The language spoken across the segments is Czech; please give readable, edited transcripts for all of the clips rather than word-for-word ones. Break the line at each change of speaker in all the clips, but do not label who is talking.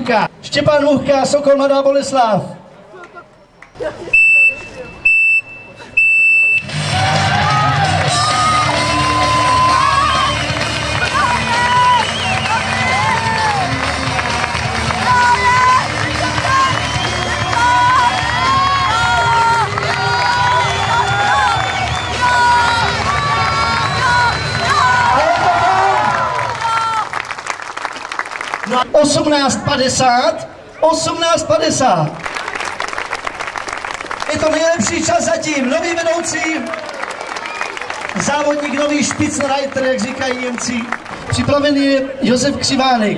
Muchka. Štěpán Muchka, Sokol Mladá Boleslav. No 18:50. Je to nejlepší čas zatím. Nový vedoucí, závodník, nový Spitzenreiter, jak říkají Němci. Připravený je Josef Křivánek,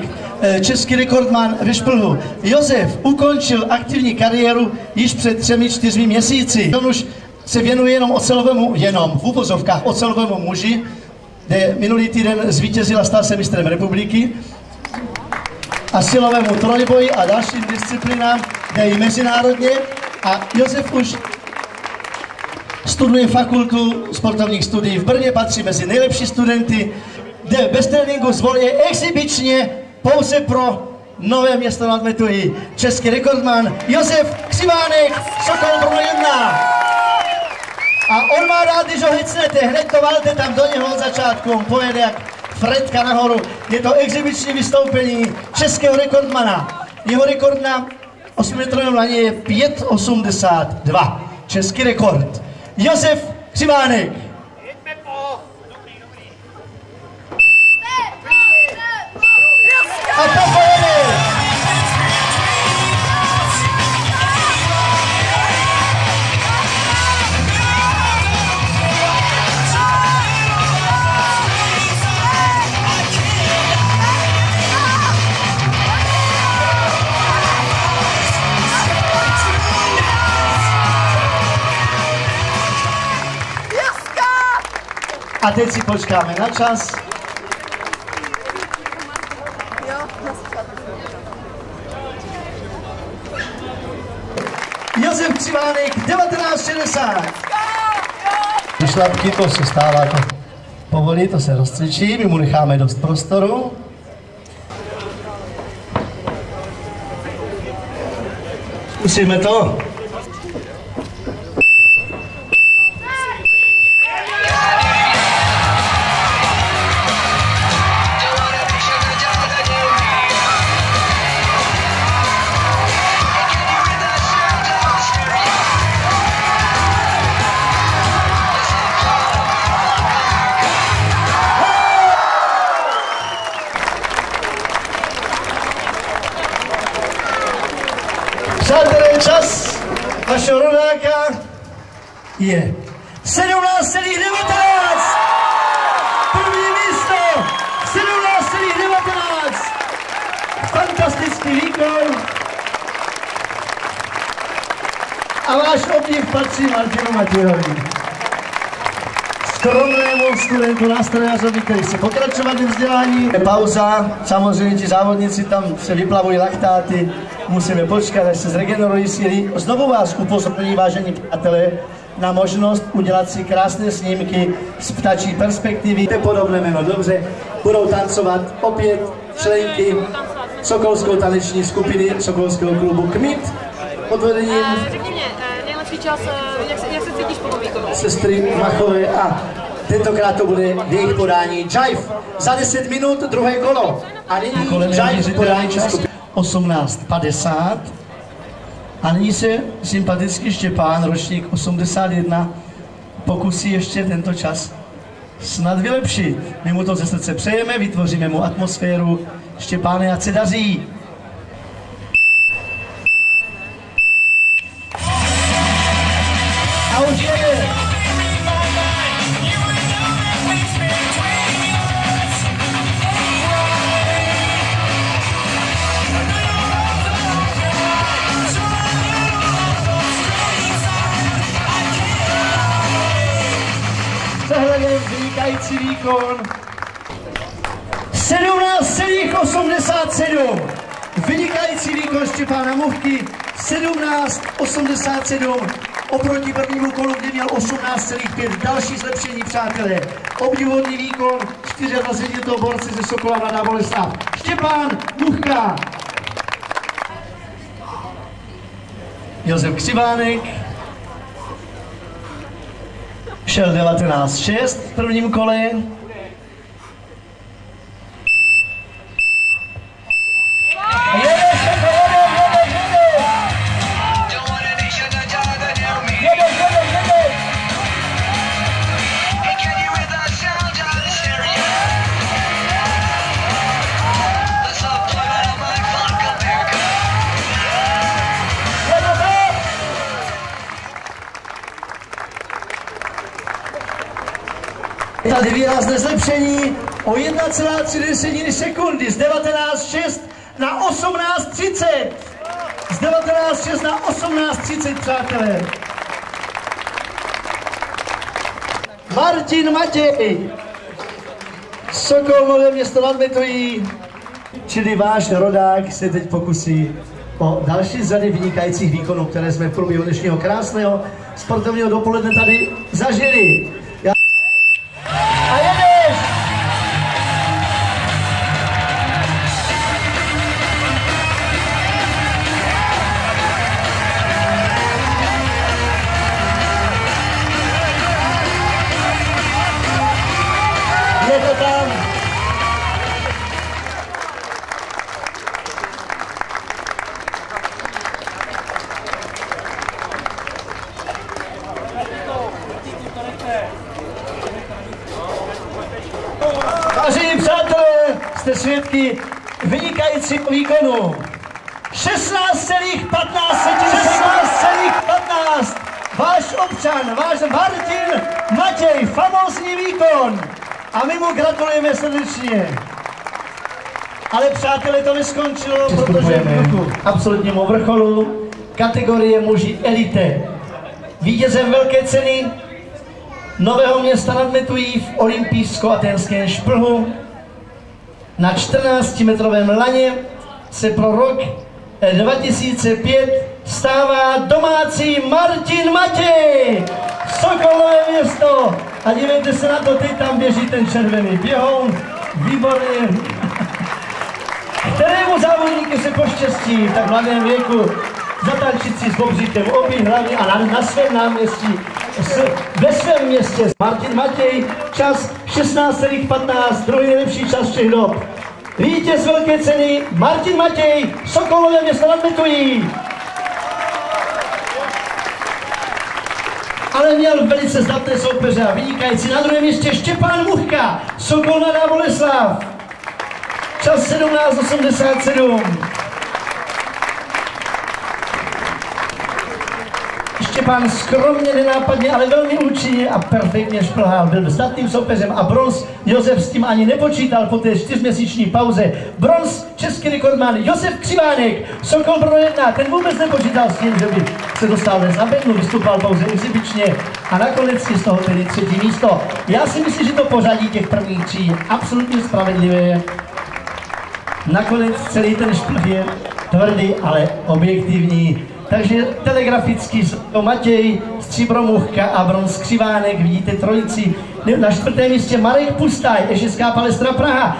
český rekordman ve šplhu. Josef ukončil aktivní kariéru již před 3-4 měsíci. On už se věnuje jenom v uvozovkách ocelovému muži, kde minulý týden zvítězil a stal se mistrem republiky. A silovému trojboji a dalším disciplinám, kde i mezinárodně. A Josef už studuje fakultu sportovních studií v Brně, patří mezi nejlepší studenty, jde bez tréninku zvolí exibičně pouze pro Nové Město nad Metují. Český rekordman Josef Křivánek, Sokol Brno 1. A on má rád, když ho hecnete, hned to valte tam do něho od začátku, on pojede jak Fredka nahoru. Je to exibiční vystoupení českého rekordmana. Jeho rekord na 8metrovém laně je 5,82. Český rekord. Josef Křivánek. A to pojede. A teď si počkáme na čas. Josef Křivánek, 19:60. Šlapky, to se stává to povolí, to se rozcvičí, my mu necháme dost prostoru. Zkusíme to. Přátelé, čas vašeho rodáka je 17,19. První místo 17,19. Fantastický výkon. A váš obdiv patří Martinu Matějovi, skromnému studentu nástrojařovi, který se pokračovat ve vzdělání. Pauza, samozřejmě ti závodníci tam se vyplavují laktáty, musíme počkat, až se zregenerují síly. Znovu vás upozorňuji, vážení přátelé, na možnost udělat si krásné snímky z ptačí perspektivy. To je podobné jméno, dobře. Budou tancovat opět členky Sokolskou taneční skupiny Sokolského klubu KMIT pod vedením
řekni mě, nejlepší čas, jak se cítíš po tom výkonu?
Sestry Machové a tentokrát to bude v jejich podání Jive. Za 10 minut druhé kolo. A nyní Jive podání skupiny 18:50. A nyní se sympatický Štěpán, ročník 81, pokusí ještě tento čas snad vylepšit. My mu to ze srdce přejeme, vytvoříme mu atmosféru. Štěpáne, ať se daří. A už jede. Zahledem vynikající výkon. 17,87. Vynikající výkon Štěpána Muchky. 17,87. Oproti prvnímu kolu, kdy měl 18,5. Další zlepšení, přátelé. Obdivuhodný výkon 24. borce ze Sokola Mladá Boleslav. Štěpán Muchka. Josef Křivánek šel 19.6 v prvním kole. Tady výrazné zlepšení o 1,3 sekundy z 19.6 na 18.30. Z 19.6 na 18.30, přátelé. Martin Matěj, Sokol Nové Město nad Metují, čili váš rodák, se teď pokusí o další z řady vynikajících výkonů, které jsme v průběhu dnešního krásného sportovního dopoledne tady zažili. A jedeš! Je to tam! Vážení přátelé, jste svědky vynikajícího výkonu. 16,15. Váš občan, váš Martin Matěj, famózní výkon. A my mu gratulujeme srdečně. Ale přátelé, to neskončilo, protože k absolutnímu vrcholu kategorie muži elite. Vítězem velké ceny Nového Města nad Metují v olympijsko-aténském šplhu na 14-metrovém laně se pro rok 2005 stává domácí Martin Matěj. Sokolové Město. A dívejte se na to, teď tam běží ten červený běhoun. Výborně. Kterému závodníku se poštěstí v tak mladém věku zatančit si s bobříkem obě hlavy a na svém náměstí, ve svém městě. Martin Matěj, čas 16,15, druhý nejlepší čas všech dob. Vítěz velké ceny Martin Matěj, Sokolové Město nad Metují. Ale měl velice zdatné soupeře a vynikající. Na druhém místě Štěpán Muchka, Sokol Mladá Boleslav. Čas 17,87. Štěpán skromně, nenápadně, ale velmi účinně a perfektně šplhal. Byl zdatným soupeřem a bronz Josef s tím ani nepočítal po té 4měsíční pauze. Bronz český rekordman Josef Křivánek, Sokol Brno 1, ten vůbec nepočítal s tím, že by se dostal dnes na bednu, vystupal pouze exibičně a nakonec je z toho tedy třetí místo. Já si myslím, že to pořadí těch prvních tří je absolutně spravedlivé. Nakonec celý ten šplh je tvrdý, ale objektivní. Takže telegraficky Matěj, stříbro Muchka a bronz Křivánek, vidíte trojici. Na čtvrtém místě Marek Pustaj, Ešecká Palestra Praha.